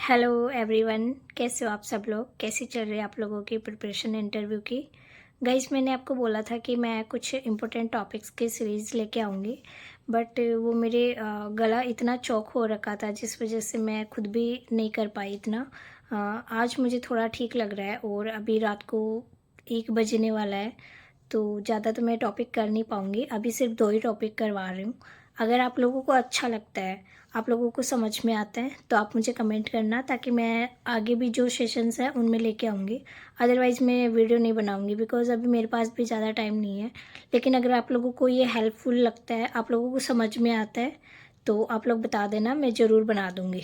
Hello everyone, कैसे हो आप सब लोग? कैसी चल रही है आप लोगों की प्रिपरेशन इंटरव्यू की? गाइस, मैंने आपको बोला था कि मैं कुछ इम्पोर्टेंट टॉपिक्स की सीरीज़ लेके आऊँगी, बट वो मेरे गला इतना चौक हो रखा था जिस वजह से मैं खुद भी नहीं कर पाई इतना। आज मुझे थोड़ा ठीक लग रहा है और अभी रात को 1 बजने वाला है, तो ज़्यादा तो मैं टॉपिक कर नहीं पाऊँगी। अभी सिर्फ 2 ही टॉपिक करवा रही हूँ। अगर आप लोगों को अच्छा लगता है, आप लोगों को समझ में आता है, तो आप मुझे कमेंट करना ताकि मैं आगे भी जो सेशंस हैं उनमें लेके आऊँगी। अदरवाइज़ मैं वीडियो नहीं बनाऊँगी बिकॉज़ अभी मेरे पास भी ज़्यादा टाइम नहीं है। लेकिन अगर आप लोगों को ये हेल्पफुल लगता है, आप लोगों को समझ में आता है, तो आप लोग बता देना, मैं ज़रूर बना दूँगी।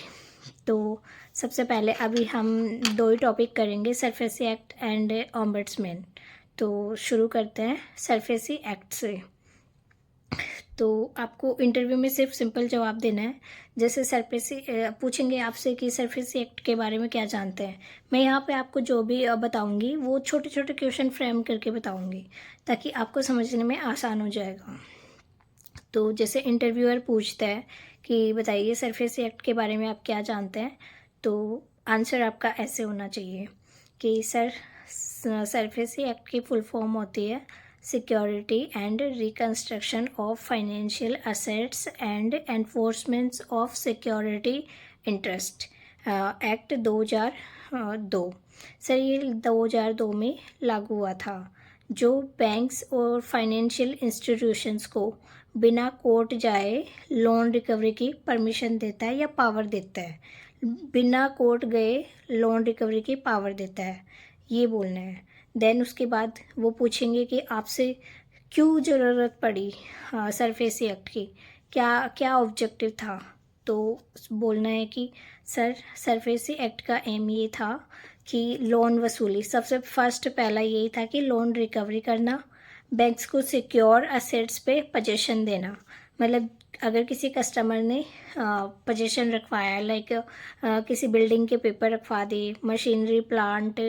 तो सबसे पहले अभी हम 2 ही टॉपिक करेंगे, सरफेसी एक्ट एंड ओम्बड्समैन। तो शुरू करते हैं सरफेसी एक्ट से। तो आपको इंटरव्यू में सिर्फ सिंपल जवाब देना है। जैसे सरफेसी पूछेंगे आपसे कि सरफेसी एक्ट के बारे में क्या जानते हैं। मैं यहाँ पे आपको जो भी बताऊँगी वो छोटे छोटे क्वेश्चन फ्रेम करके बताऊँगी ताकि आपको समझने में आसान हो जाएगा। तो जैसे इंटरव्यूअर पूछता है कि बताइए सरफेसी एक्ट के बारे में आप क्या जानते हैं, तो आंसर आपका ऐसे होना चाहिए कि सर, सरफेसी एक्ट की फुल फॉर्म होती है security and reconstruction of financial assets and enforcements of security interest, act 2002। Sir, ये 2002 में लागू हुआ था, जो बैंक्स और फाइनेंशियल इंस्टीट्यूशंस को बिना कोर्ट जाए लोन रिकवरी की परमिशन देता है या पावर देता है। बिना कोर्ट गए लोन रिकवरी की पावर देता है, ये बोलना है। देन उसके बाद वो पूछेंगे कि आपसे क्यों ज़रूरत पड़ी सरफेसी एक्ट की, क्या क्या ऑब्जेक्टिव था। तो बोलना है कि सर, सरफेसी एक्ट का एम ये था कि लोन वसूली, सबसे फर्स्ट पहला यही था कि लोन रिकवरी करना, बैंक्स को सिक्योर असेट्स पे पोजीशन देना। मतलब अगर किसी कस्टमर ने पोजीशन रखवाया, लाइक किसी बिल्डिंग के पेपर रखवा दिए, मशीनरी प्लांट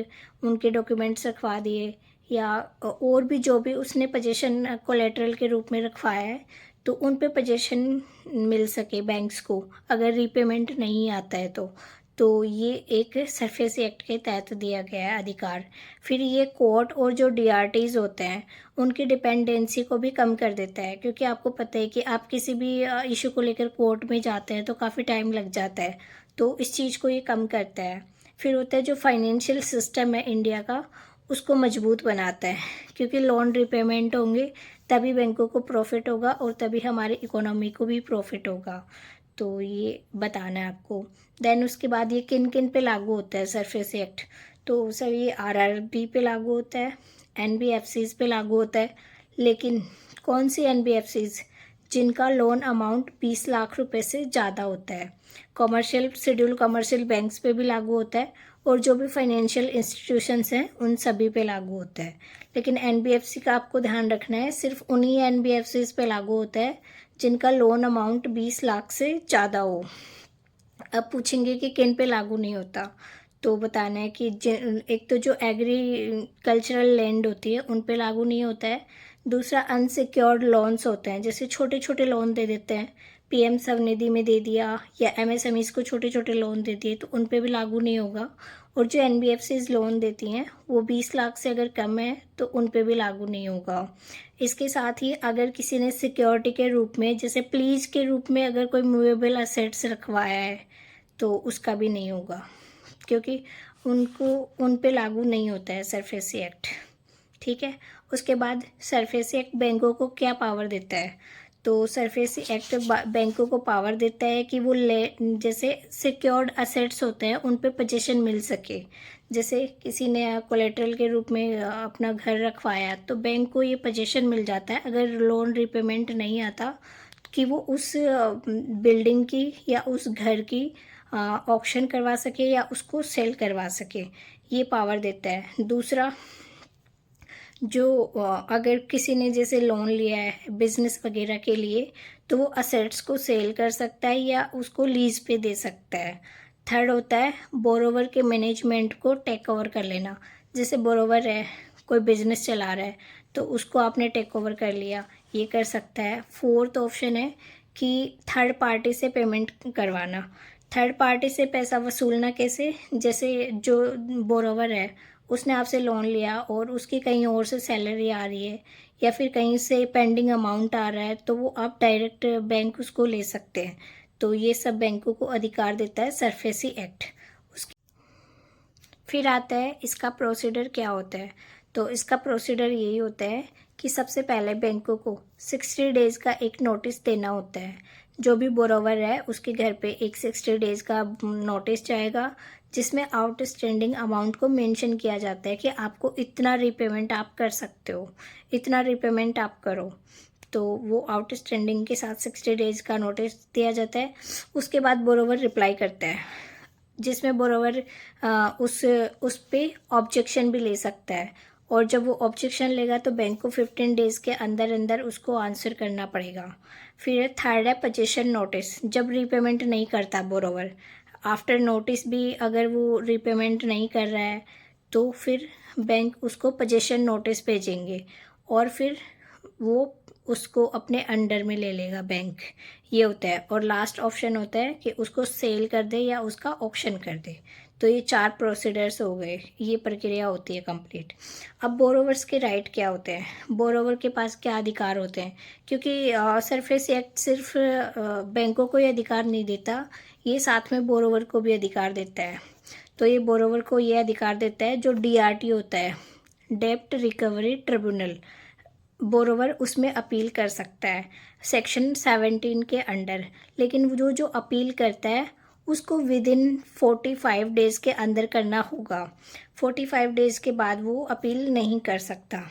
उनके डॉक्यूमेंट्स रखवा दिए, या और भी जो भी उसने पोजीशन कोलेटरल के रूप में रखवाया है, तो उन पे पोजीशन मिल सके बैंक्स को अगर रीपेमेंट नहीं आता है तो ये एक सरफेसी एक्ट के तहत दिया गया है अधिकार। फिर ये कोर्ट और जो डीआरटीज होते हैं उनकी डिपेंडेंसी को भी कम कर देता है, क्योंकि आपको पता है कि आप किसी भी इशू को लेकर कोर्ट में जाते हैं तो काफ़ी टाइम लग जाता है, तो इस चीज़ को ये कम करता है। फिर होता है जो फाइनेंशियल सिस्टम है इंडिया का, उसको मजबूत बनाता है, क्योंकि लोन रिपेमेंट होंगे तभी बैंकों को प्रॉफिट होगा और तभी हमारी इकोनॉमी को भी प्रॉफिट होगा। तो ये बताना है आपको। देन उसके बाद ये किन किन पे लागू होता है सरफेसी एक्ट, तो सर ये आरआरबी पे लागू होता है, एनबीएफसीज पे लागू होता है। लेकिन कौन सी एनबीएफसीज? जिनका लोन अमाउंट 20 लाख रुपए से ज़्यादा होता है। कॉमर्शियल शेड्यूल कमर्शियल बैंक्स पे भी लागू होता है और जो भी फाइनेंशियल इंस्टीट्यूशंस हैं उन सभी पे लागू होता है। लेकिन एनबीएफसी का आपको ध्यान रखना है, सिर्फ उन्हीं एनबीएफसीज पे लागू होता है जिनका लोन अमाउंट 20 लाख से ज़्यादा हो। अब पूछेंगे कि किन पे लागू नहीं होता, तो बताना है कि एक तो जो एग्रीकल्चरल लैंड होती है उन पे लागू नहीं होता है। दूसरा, अनसिक्योर्ड लोन्स होते हैं, जैसे छोटे छोटे लोन दे देते हैं, पीएम स्वनिधि में दे दिया या एमएसएमईज को छोटे छोटे लोन दे दिए, तो उन पे भी लागू नहीं होगा। और जो एनबीएफसीज लोन देती हैं वो 20 लाख से अगर कम है तो उन पे भी लागू नहीं होगा। इसके साथ ही अगर किसी ने सिक्योरिटी के रूप में, जैसे प्लीज के रूप में अगर कोई मूवेबल असेट्स रखवाया है, तो उसका भी नहीं होगा, क्योंकि उनको उन पे लागू नहीं होता है सरफेसी एक्ट। ठीक है। उसके बाद सरफेसी एक्ट बैंकों को क्या पावर देता है, तो सरफेसी एक्ट बैंकों को पावर देता है कि वो जैसे सिक्योर्ड असेट्स होते हैं उन पे पोजीशन मिल सके। जैसे किसी ने कोलेटरल के रूप में अपना घर रखवाया, तो बैंक को ये पोजीशन मिल जाता है अगर लोन रिपेमेंट नहीं आता, कि वो उस बिल्डिंग की या उस घर की ऑक्शन करवा सके या उसको सेल करवा सके, ये पावर देता है। दूसरा, जो अगर किसी ने जैसे लोन लिया है बिजनेस वगैरह के लिए, तो वो असेट्स को सेल कर सकता है या उसको लीज पे दे सकता है। थर्ड होता है बोरोवर के मैनेजमेंट को टेक ओवर कर लेना। जैसे बोरोवर है, कोई बिजनेस चला रहा है, तो उसको आपने टेक ओवर कर लिया, ये कर सकता है। फोर्थ ऑप्शन है कि थर्ड पार्टी से पेमेंट करवाना, थर्ड पार्टी से पैसा वसूलना कैसे, जैसे जो बोरोवर है उसने आपसे लोन लिया और उसकी कहीं और से सैलरी आ रही है या फिर कहीं से पेंडिंग अमाउंट आ रहा है, तो वो आप डायरेक्ट बैंक उसको ले सकते हैं। तो ये सब बैंकों को अधिकार देता है सरफेसी एक्ट। उसके फिर आता है इसका प्रोसीडर क्या होता है। तो इसका प्रोसीडर यही होता है कि सबसे पहले बैंकों को 60 डेज़ का एक नोटिस देना होता है। जो भी बोरोवर है उसके घर पे एक 60 डेज़ का नोटिस जाएगा, जिसमें आउटस्टैंडिंग अमाउंट को मेंशन किया जाता है कि आपको इतना रीपेमेंट आप कर सकते हो, इतना रीपेमेंट आप करो। तो वो आउटस्टैंडिंग के साथ 60 डेज़ का नोटिस दिया जाता है। उसके बाद बोरोवर रिप्लाई करता है, जिसमें बोरोवर उस पे ऑब्जेक्शन भी ले सकता है। और जब वो ऑब्जेक्शन लेगा तो बैंक को 15 डेज़ के अंदर अंदर उसको आंसर करना पड़ेगा। फिर थर्ड है पोजीशन नोटिस। जब रीपेमेंट नहीं करता बोरोवर, आफ्टर नोटिस भी अगर वो रीपेमेंट नहीं कर रहा है, तो फिर बैंक उसको पोजीशन नोटिस भेजेंगे और फिर वो उसको अपने अंडर में ले लेगा बैंक। ये होता है। और लास्ट ऑप्शन होता है कि उसको सेल कर दे या उसका ऑक्शन कर दे। तो ये 4 प्रोसीडर्स हो गए, ये प्रक्रिया होती है कंप्लीट। अब बोरोवर्स के राइट क्या होते हैं, बोरोवर के पास क्या अधिकार होते हैं, क्योंकि सरफेस एक्ट सिर्फ बैंकों को ही अधिकार नहीं देता, ये साथ में बोरोवर को भी अधिकार देता है। तो ये बोरोवर को ये अधिकार देता है जो DRT होता है, डेब्ट रिकवरी ट्रिब्यूनल, बोरोवर उसमें अपील कर सकता है सेक्शन 17 के अंडर। लेकिन वो जो अपील करता है उसको विद इन 45 डेज़ के अंदर करना होगा। 45 डेज़ के बाद वो अपील नहीं कर सकता।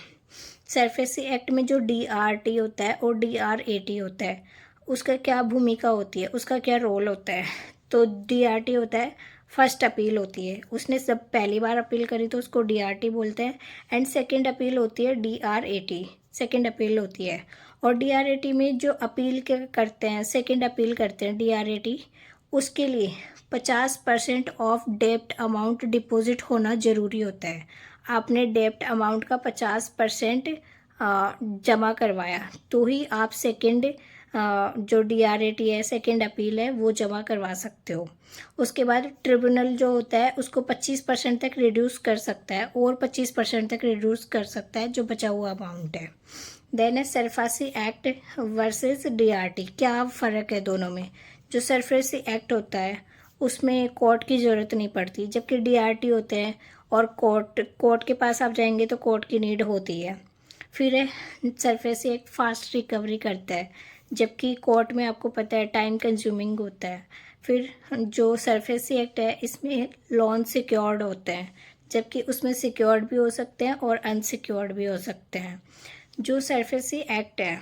सरफेसी एक्ट में जो DRT होता है और DRAT होता है, उसका क्या भूमिका होती है, उसका क्या रोल होता है। तो DRT होता है फर्स्ट अपील होती है, उसने सब पहली बार अपील करी तो उसको DRT बोलते हैं। एंड सेकंड अपील होती है DRAT, सेकंड अपील होती है। और DRAT में जो अपील करते हैं, सेकंड अपील करते हैं DRAT, उसके लिए 50% ऑफ डेब्ट अमाउंट डिपॉजिट होना ज़रूरी होता है। आपने डेब्ट अमाउंट का 50% जमा करवाया तो ही आप सेकंड जो DRAT है, सेकंड अपील है, वो जमा करवा सकते हो। उसके बाद ट्रिब्यूनल जो होता है उसको 25% तक रिड्यूस कर सकता है और 25% तक रिड्यूस कर सकता है जो बचा हुआ अमाउंट है। देन है सरफेसी एक्ट वर्सेस DRT। क्या फ़र्क है दोनों में। जो सरफेसी एक्ट होता है उसमें कोर्ट की ज़रूरत नहीं पड़ती, जबकि DRT होते हैं और कोर्ट के पास आप जाएंगे तो कोर्ट की नीड होती है। फिर है सरफेसी एक्ट फास्ट रिकवरी करता है, जबकि कोर्ट में आपको पता है टाइम कंज्यूमिंग होता है। फिर जो सरफेसी एक्ट है इसमें लोन सिक्योर्ड होते हैं, जबकि उसमें सिक्योर्ड भी हो सकते हैं और अनसिक्योर्ड भी हो सकते हैं। जो सरफेसी एक्ट है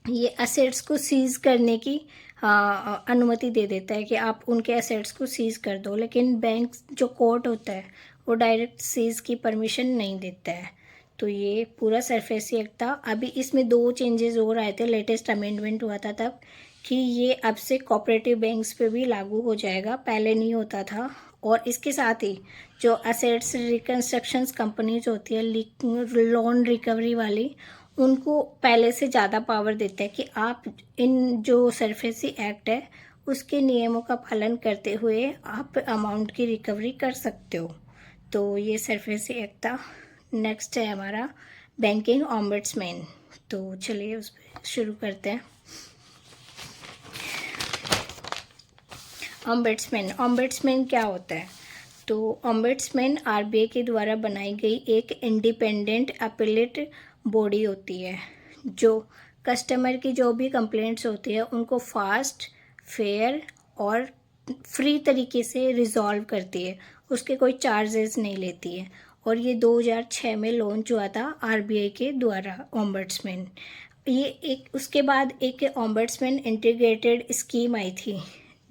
ये असेट्स को सीज़ करने की अनुमति दे देता है कि आप उनके असेट्स को सीज़ कर दो, लेकिन बैंक जो कोर्ट होता है वो डायरेक्ट सीज़ की परमिशन नहीं देता है। तो ये पूरा सरफेसी एक्ट था। अभी इसमें 2 चेंजेस और आए थे, लेटेस्ट अमेंडमेंट हुआ था तब, कि ये अब से कोऑपरेटिव बैंक्स पे भी लागू हो जाएगा, पहले नहीं होता था। और इसके साथ ही जो असेट्स रिकन्स्ट्रक्शंस कंपनीज होती है लोन रिकवरी वाली, उनको पहले से ज़्यादा पावर देता है कि आप इन जो सरफेसी एक्ट है उसके नियमों का पालन करते हुए आप अमाउंट की रिकवरी कर सकते हो। तो ये सरफेसी एक्ट था। नेक्स्ट है हमारा बैंकिंग ऑम्बड्समैन। तो चलिए उस पर शुरू करते हैं। ऑम्बड्समैन क्या होता है। तो ऑम्बड्समैन RBI के द्वारा बनाई गई एक इंडिपेंडेंट अपीलेट बॉडी होती है, जो कस्टमर की जो भी कंप्लेंट्स होती है उनको फास्ट, फेयर और फ्री तरीके से रिजॉल्व करती है, उसके कोई चार्जेस नहीं लेती है। और ये 2006 में लॉन्च हुआ था RBI के द्वारा ऑम्बड्समैन। ये एक उसके बाद एक ऑम्बड्समैन इंटीग्रेटेड स्कीम आई थी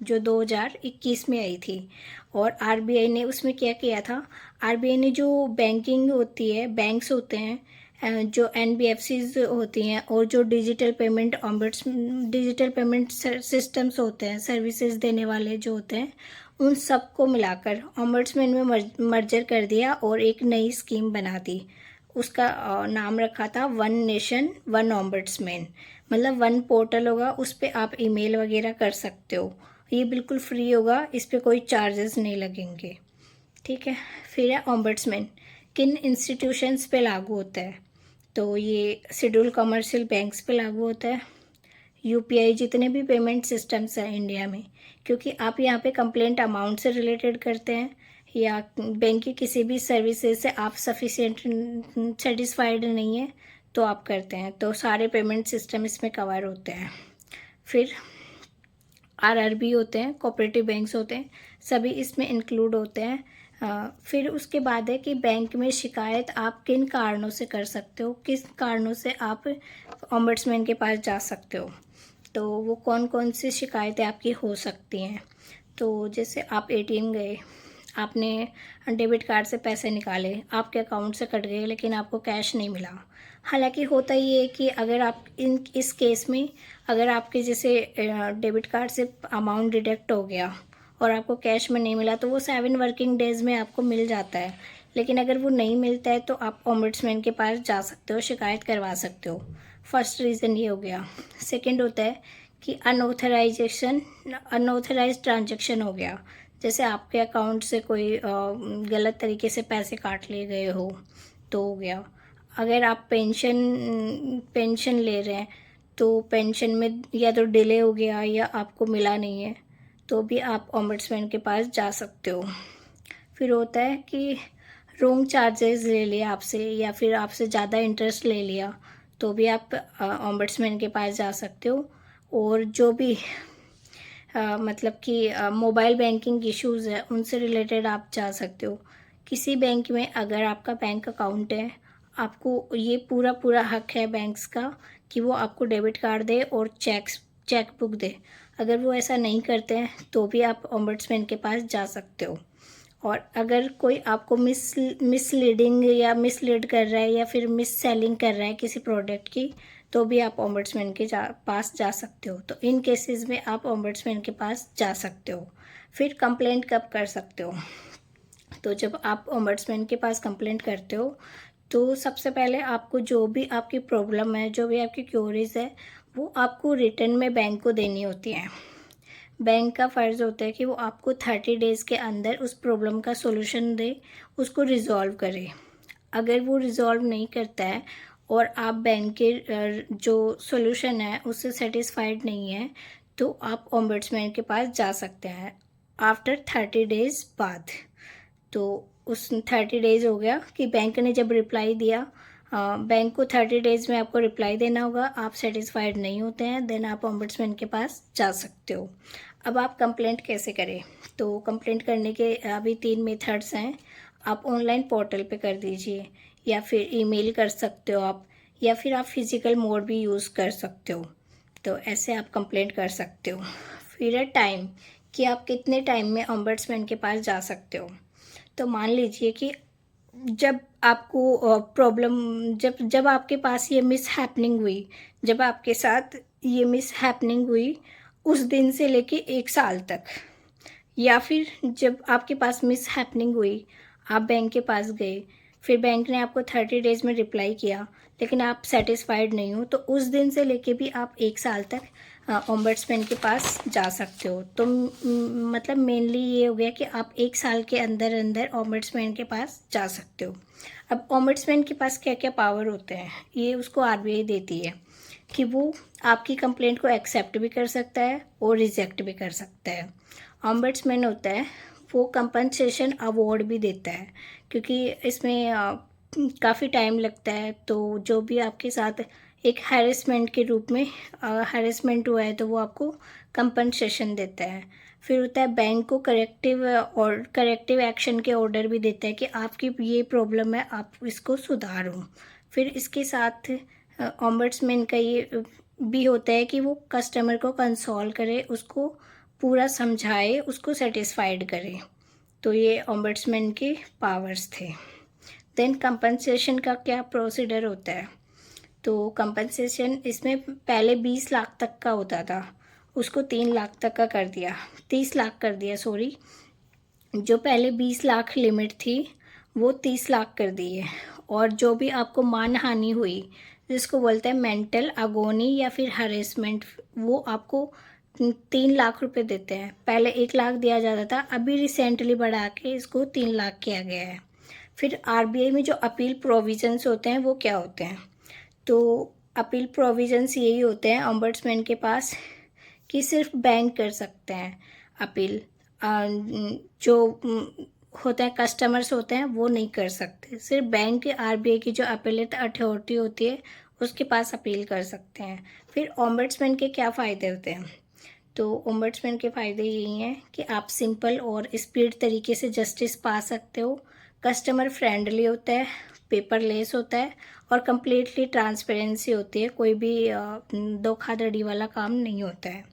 जो 2021 में आई थी। और RBI ने उसमें क्या किया था, RBI ने जो बैंकिंग होती है, बैंक्स होते हैं, जो NBFCs होती हैं और जो डिजिटल पेमेंट सिस्टम्स होते हैं, सर्विसेज देने वाले जो होते हैं, उन सबको मिलाकर ऑम्बड्समैन में मर्जर कर दिया और एक नई स्कीम बना दी। उसका नाम रखा था वन नेशन वन ऑम्बड्समैन। मतलब वन पोर्टल होगा, उस पर आप ईमेल वगैरह कर सकते हो ये बिल्कुल फ्री होगा, इस पे कोई चार्जेस नहीं लगेंगे, ठीक है। फिर है ओम्बड्समैन, किन इंस्टीट्यूशंस पे लागू होता है, तो ये शेड्यूल कमर्शियल बैंक्स पे लागू होता है, यूपीआई, जितने भी पेमेंट सिस्टम्स हैं इंडिया में, क्योंकि आप यहाँ पे कंप्लेंट अमाउंट से रिलेटेड करते हैं या बैंक की किसी भी सर्विसेज से आप सफिशिएंट सेटिस्फाइड नहीं है तो आप करते हैं, तो सारे पेमेंट सिस्टम इसमें कवर होते हैं। फिर आरआरबी होते हैं, कोऑपरेटिव बैंक्स होते हैं, सभी इसमें इंक्लूड होते हैं। फिर उसके बाद है कि बैंक में शिकायत आप किन कारणों से कर सकते हो, किस कारणों से आप ओम्बड्समैन के पास जा सकते हो, तो वो कौन कौन सी शिकायतें आपकी हो सकती हैं। तो जैसे आप एटीएम गए, आपने डेबिट कार्ड से पैसे निकाले, आपके अकाउंट से कट गए लेकिन आपको कैश नहीं मिला। हालांकि होता ये है कि अगर आप इस केस में अगर आपके जैसे डेबिट कार्ड से अमाउंट डिडक्ट हो गया और आपको कैश में नहीं मिला तो वो 7 वर्किंग डेज़ में आपको मिल जाता है। लेकिन अगर वो नहीं मिलता है तो आप ओम्बड्समैन के पास जा सकते हो, शिकायत करवा सकते हो। फर्स्ट रीज़न ये हो गया। सेकंड होता है कि अनऑथराइज ट्रांजैक्शन हो गया, जैसे आपके अकाउंट से कोई गलत तरीके से पैसे काट लिए गए हो तो हो गया। अगर आप पेंशन ले रहे हैं तो पेंशन में या तो डिले हो गया या आपको मिला नहीं है तो भी आप ओम्बड्समैन के पास जा सकते हो। फिर होता है कि रॉन्ग चार्जेस ले लिया आपसे या फिर आपसे ज़्यादा इंटरेस्ट ले लिया तो भी आप ओम्बड्समैन के पास जा सकते हो। और जो भी मतलब कि मोबाइल बैंकिंग इश्यूज़ है उनसे रिलेटेड आप जा सकते हो। किसी बैंक में अगर आपका बैंक अकाउंट है, आपको ये पूरा हक है बैंक्स का कि वो आपको डेबिट कार्ड दे और चेक बुक दे। अगर वो ऐसा नहीं करते हैं तो भी आप ओम्बड्समैन के पास जा सकते हो। और अगर कोई आपको मिसलीडिंग या मिसलीड कर रहा है या फिर मिस सेलिंग कर रहा है किसी प्रोडक्ट की तो भी आप ओम्बड्समैन के पास जा सकते हो। तो इन केसेस में आप ओम्बड्समैन के पास जा सकते हो। फिर कंप्लेंट कब कर सकते हो, तो जब आप ओम्बड्समैन के पास कंप्लेंट करते हो तो सबसे पहले आपको जो भी आपकी प्रॉब्लम है, जो भी आपकी क्यूरीज है, वो आपको रिटर्न में बैंक को देनी होती है। बैंक का फ़र्ज़ होता है कि वो आपको 30 डेज़ के अंदर उस प्रॉब्लम का सॉल्यूशन दे, उसको रिज़ॉल्व करे। अगर वो रिज़ॉल्व नहीं करता है और आप बैंक के जो सॉल्यूशन है उससे सेटिस्फाइड नहीं है तो आप ओम्बड्समैन के पास जा सकते हैं आफ्टर 30 डेज़ बाद। तो उस 30 डेज़ हो गया कि बैंक ने जब रिप्लाई दिया, बैंक को 30 डेज़ में आपको रिप्लाई देना होगा। आप सेटिस्फाइड नहीं होते हैं देन आप ओम्बड्समैन के पास जा सकते हो। अब आप कंप्लेंट कैसे करें, तो कंप्लेंट करने के अभी 3 मेथड्स हैं। आप ऑनलाइन पोर्टल पे कर दीजिए या फिर ईमेल कर सकते हो आप, या फिर आप फिज़िकल मोड भी यूज़ कर सकते हो। तो ऐसे आप कंप्लेंट कर सकते हो। फिर है टाइम, कि आप कितने टाइम में ओम्बड्समैन के पास जा सकते हो। तो मान लीजिए कि जब आपको प्रॉब्लम जब आपके पास ये मिस हैपनिंग हुई, जब आपके साथ ये मिस हैपनिंग हुई उस दिन से लेके 1 साल तक, या फिर जब आपके पास मिस हैपनिंग हुई, आप बैंक के पास गए, फिर बैंक ने आपको 30 डेज़ में रिप्लाई किया लेकिन आप सेटिस्फाइड नहीं हो, तो उस दिन से लेके भी आप 1 साल तक ओम्बड्समैन के पास जा सकते हो। तो मतलब मेनली ये हो गया कि आप 1 साल के अंदर अंदर ओम्बड्समैन के पास जा सकते हो। अब ओम्बड्समैन के पास क्या क्या पावर होते हैं, ये उसको आरबीआई देती है कि वो आपकी कंप्लेंट को एक्सेप्ट भी कर सकता है और रिजेक्ट भी कर सकता है। ओम्बड्समैन होता है वो कंपनसेशन अवार्ड भी देता है, क्योंकि इसमें काफ़ी टाइम लगता है, तो जो भी आपके साथ एक हैरेसमेंट के रूप में हैरेसमेंट हुआ है तो वो आपको कंपनसेशन देता है। फिर होता है बैंक को करेक्टिव एक्शन के ऑर्डर भी देता है कि आपकी ये प्रॉब्लम है, आप इसको सुधारो। फिर इसके साथ ओम्बड्समैन का ये भी होता है कि वो कस्टमर को कंसोल करे, उसको पूरा समझाए, उसको सेटिस्फाइड करे। तो ये ओम्बड्समैन के पावर्स थे। देन कंपनसेशन का क्या प्रोसीजर होता है, तो कंपनसेशन इसमें पहले 20 लाख तक का होता था, उसको 3 लाख तक का कर दिया, 30 लाख कर दिया सॉरी। जो पहले 20 लाख लिमिट थी वो 30 लाख कर दी है। और जो भी आपको मानहानि हुई, जिसको बोलते हैं मेंटल अगोनी या फिर हरेसमेंट, वो आपको 3 लाख रुपए देते हैं। पहले 1 लाख दिया जाता था, अभी रिसेंटली बढ़ा के इसको 3 लाख किया गया है। फिर आरबीआई में जो अपील प्रोविजंस होते हैं वो क्या होते हैं? तो अपील प्रोविजंस यही होते हैं ऑम्बड्समैन के पास कि सिर्फ बैंक कर सकते हैं अपील। जो होते हैं कस्टमर्स होते हैं वो नहीं कर सकते। सिर्फ बैंक आरबीआई की जो अपीलेट अथॉरिटी होती है उसके पास अपील कर सकते हैं। फिर ऑम्बड्समैन के क्या फ़ायदे होते हैं? तो ओम्बड्समैन के फ़ायदे यही हैं कि आप सिंपल और स्पीड तरीके से जस्टिस पा सकते हो, कस्टमर फ्रेंडली होता है, पेपरलेस होता है और कम्प्लीटली ट्रांसपेरेंसी होती है, कोई भी धोखाधड़ी वाला काम नहीं होता है।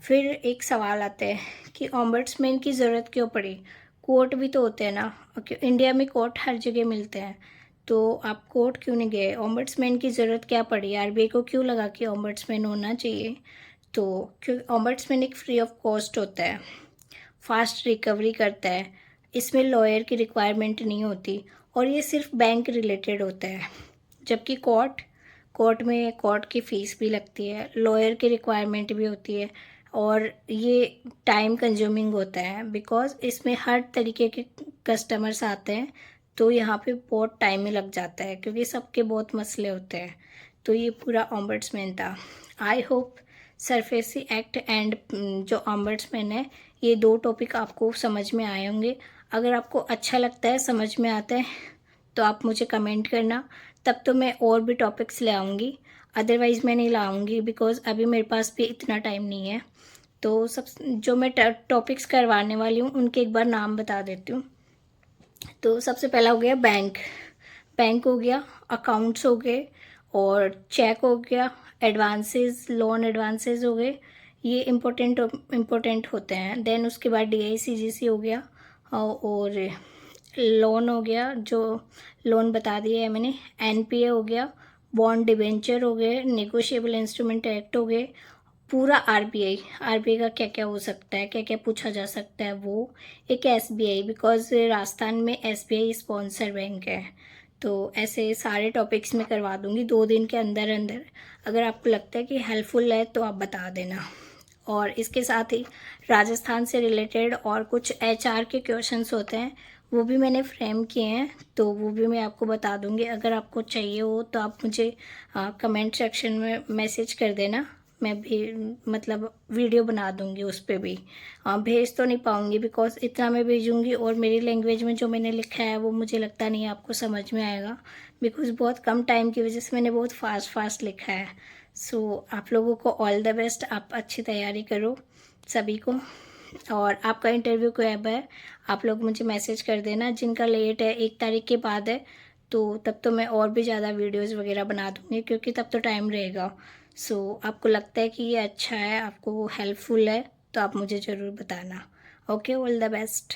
फिर एक सवाल आता है कि ओम्बड्समैन की ज़रूरत क्यों पड़ी? कोर्ट भी तो होते हैं ना, इंडिया में कोर्ट हर जगह मिलते हैं, तो आप कोर्ट क्यों नहीं गए? ओम्बड्समैन की ज़रूरत क्या पड़ी? आरबीआई को क्यों लगा कि ओम्बड्समैन होना चाहिए? तो क्योंकि ओम्बड्समैन एक फ्री ऑफ कॉस्ट होता है, फास्ट रिकवरी करता है, इसमें लॉयर की रिक्वायरमेंट नहीं होती और ये सिर्फ बैंक रिलेटेड होता है। जबकि कोर्ट में कोर्ट की फ़ीस भी लगती है, लॉयर की रिक्वायरमेंट भी होती है और ये टाइम कंज्यूमिंग होता है बिकॉज़ इसमें हर तरीके के कस्टमर्स आते हैं, तो यहाँ पे बहुत टाइम ही लग जाता है क्योंकि सबके बहुत मसले होते हैं। तो ये पूरा ओम्बड्समैन था। I hope SARFAESI act and जो ओम्बड्समैन है, ये 2 टॉपिक आपको समझ में आए होंगे। अगर आपको अच्छा लगता है, समझ में आता है, तो आप मुझे कमेंट करना, तब तो मैं और भी टॉपिक्स ले आऊँगी, अदरवाइज़ मैं नहीं लाऊँगी बिकॉज़ अभी मेरे पास भी इतना टाइम नहीं है। तो सब जो मैं टॉपिक्स करवाने वाली हूँ उनके एक बार नाम बता देती हूँ। तो सबसे पहला हो गया बैंक हो गया, अकाउंट्स हो गए और चेक हो गया, एडवांसेस, लोन एडवांसेस हो गए, ये इम्पोर्टेंट होते हैं। देन उसके बाद डीआईसीजीसी हो गया और लोन हो गया, जो लोन बता दिया है मैंने, एनपीए हो गया, बॉन्ड डिबेंचर हो गए, नेगोशिएबल इंस्ट्रूमेंट एक्ट हो गए, पूरा आरबीआई का क्या क्या हो सकता है, क्या क्या पूछा जा सकता है, वो एक एसबीआई, बिकॉज राजस्थान में एसबीआई स्पॉन्सर बैंक है। तो ऐसे सारे टॉपिक्स मैं करवा दूँगी 2 दिन के अंदर अंदर। अगर आपको लगता है कि हेल्पफुल है तो आप बता देना। और इसके साथ ही राजस्थान से रिलेटेड और कुछ एचआर के क्वेश्चंस होते हैं, वो भी मैंने फ्रेम किए हैं, तो वो भी मैं आपको बता दूँगी। अगर आपको चाहिए हो तो आप मुझे कमेंट सेक्शन में मैसेज कर देना, मैं भी मतलब वीडियो बना दूँगी उस पर भी। भेज तो नहीं पाऊँगी बिकॉज़ इतना मैं भेजूँगी और मेरी लैंग्वेज में जो मैंने लिखा है वो मुझे लगता नहीं आपको समझ में आएगा, बिकॉज़ बहुत कम टाइम की वजह से मैंने बहुत फास्ट लिखा है। सो आप लोगों को ऑल द बेस्ट, आप अच्छी तैयारी करो सभी को। और आपका इंटरव्यू कब है आप लोग मुझे मैसेज कर देना, जिनका लेट है 1 तारीख के बाद है, तो तब तो मैं और भी ज़्यादा वीडियोस वगैरह बना दूँगी क्योंकि तब तो टाइम रहेगा। सो आपको लगता है कि ये अच्छा है, आपको हेल्पफुल है, तो आप मुझे ज़रूर बताना। Okay, all the best.